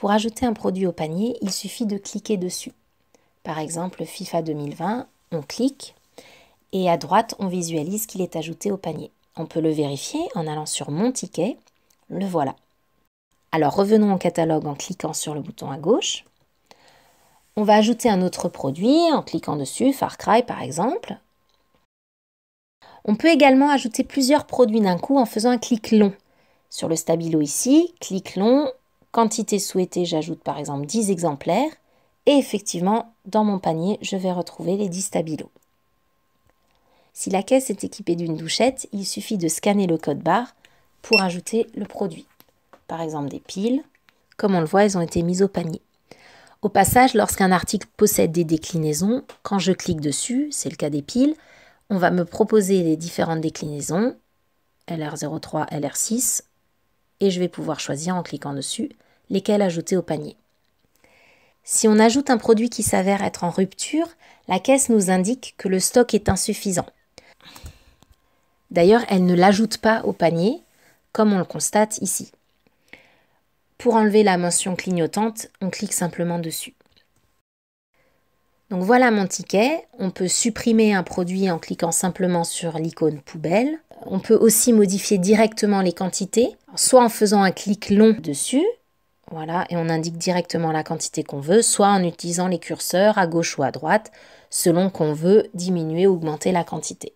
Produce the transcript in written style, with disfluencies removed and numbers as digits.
Pour ajouter un produit au panier, il suffit de cliquer dessus. Par exemple, FIFA 2020, on clique et à droite, on visualise qu'il est ajouté au panier. On peut le vérifier en allant sur Mon ticket, le voilà. Alors revenons au catalogue en cliquant sur le bouton à gauche. On va ajouter un autre produit en cliquant dessus, Far Cry par exemple. On peut également ajouter plusieurs produits d'un coup en faisant un clic long. Sur le stabilo ici, clic long, quantité souhaitée, j'ajoute par exemple 10 exemplaires. Et effectivement, dans mon panier, je vais retrouver les 10 stabilos. Si la caisse est équipée d'une douchette, il suffit de scanner le code barre pour ajouter le produit. Par exemple des piles. Comme on le voit, elles ont été mises au panier. Au passage, lorsqu'un article possède des déclinaisons, quand je clique dessus, c'est le cas des piles, on va me proposer les différentes déclinaisons, LR03, LR6, et je vais pouvoir choisir en cliquant dessus lesquelles ajouter au panier. Si on ajoute un produit qui s'avère être en rupture, la caisse nous indique que le stock est insuffisant. D'ailleurs, elle ne l'ajoute pas au panier, comme on le constate ici. Pour enlever la mention clignotante, on clique simplement dessus. Donc voilà mon ticket. On peut supprimer un produit en cliquant simplement sur l'icône poubelle. On peut aussi modifier directement les quantités, soit en faisant un clic long dessus, voilà, et on indique directement la quantité qu'on veut, soit en utilisant les curseurs à gauche ou à droite, selon qu'on veut diminuer ou augmenter la quantité.